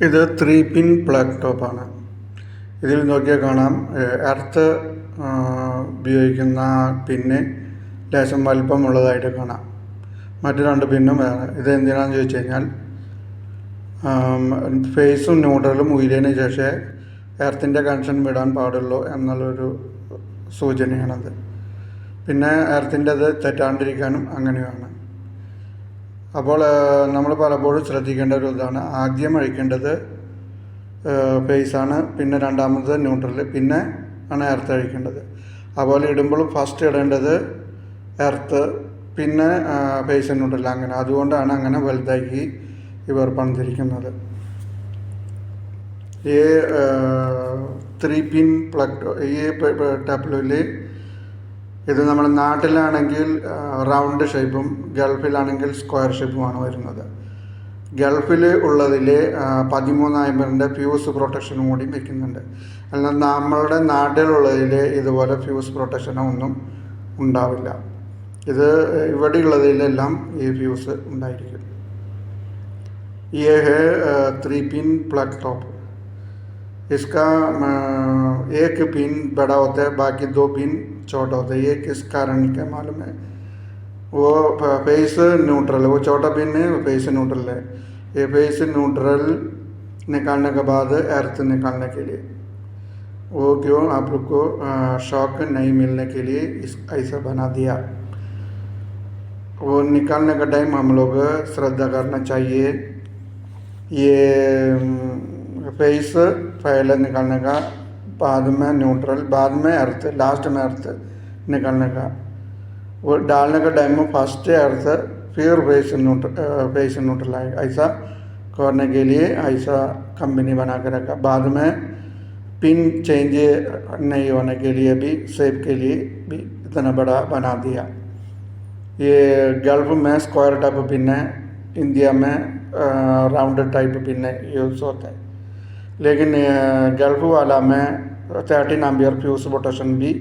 ഇത് 3 പിൻ പ്ലഗ് ടോപ്പാണ്. ഇതിൽ നോക്കിയാൽ കാണാം എർത്ത് ഉപയോഗിക്കുന്ന പിന്ന് ലേശം വലിപ്പമുള്ളതായിട്ട് കാണാം. മറ്റു 2 പിന്നും വേറെ. ഇത് എന്തിനാണെന്ന് ചോദിച്ചു കഴിഞ്ഞാൽ ഫേസും ന്യൂട്രലും ഉയരിയതിന് ശേഷം എർത്തിൻ്റെ കണക്ഷൻ വിടാൻ പാടുള്ളൂ എന്നുള്ളൊരു സൂചനയാണത്. പിന്നെ എർത്തിൻ്റെത് തെറ്റാണ്ടിരിക്കാനും അങ്ങനെയാണ്. അപ്പോൾ നമ്മൾ പലപ്പോഴും ശ്രദ്ധിക്കേണ്ട ഒരു ഇതാണ്, ആദ്യം അഴിക്കേണ്ടത് ഫേസാണ്, പിന്നെ രണ്ടാമത് ന്യൂട്രൽ, പിന്നെ ആണ് എർത്ത് അഴിക്കേണ്ടത്. അതുപോലെ ഇടുമ്പോഴും ഫസ്റ്റ് ഇടേണ്ടത് എർത്ത്, പിന്നെ ഫേസ് ന്യൂട്രൽ, അങ്ങനെ. അതുകൊണ്ടാണ് അങ്ങനെ വലുതാക്കി ഇവർ പണിതിരിക്കുന്നത്. ഈ 3 പിൻ പ്ലഗ് ഈ ടേപ്പിൽ ഇത് നമ്മുടെ നാട്ടിലാണെങ്കിൽ റൗണ്ട് ഷേപ്പും ഗൾഫിലാണെങ്കിൽ സ്ക്വയർ ഷേപ്പുമാണ് വരുന്നത്. ഗൾഫിൽ ഉള്ളതിൽ 1350 ഫ്യൂസ് പ്രൊട്ടക്ഷനും കൂടി വയ്ക്കുന്നുണ്ട്. എന്നാൽ നമ്മളുടെ നാട്ടിലുള്ളതിൽ ഇതുപോലെ ഫ്യൂസ് പ്രൊട്ടക്ഷനോ ഒന്നും ഉണ്ടാവില്ല. ഇത് ഇവിടെയുള്ളതിലെല്ലാം ഈ ഫ്യൂസ് ഉണ്ടായിരിക്കും. ये है 3 पिन प्लग टॉप. इसका एक पिन बड़ा होता है, बाकी 2 पिन छोटा होता है. ये किस कारण का मालूम है? वो फेस न्यूट्रल है, वो छोटा पिन है, वो फेस न्यूट्रल है. ये फेस न्यूट्रल निकालने के बाद अर्थ निकालने के लिए, वो क्यों आप लोग को शॉक नहीं मिलने के लिए ऐसा बना दिया. वो निकालने का टाइम हम लोग श्रद्धा करना चाहिए. ये फेस पहले निकालने का, बाद में न्यूट्रल, बाद में अर्थ, लास्ट में अर्थ निकालने का. वो डालने का टाइम में फर्स्ट अर्थ फिर फेस न्यूट्रल आएगा. ऐसा करने के लिए ऐसा कंपनी बना के रखा. बाद में पिन चेंज नहीं होने के लिए भी, शेप के लिए भी इतना बड़ा बना दिया. ये गल्फ में स्क्वायर टाइप पिन है, इंडिया में राउंड टाइप पिन यूज़ होता है. लेकिन गल्फ वाला में 13 एम्पियर फ्यूज प्रोटेक्शन भी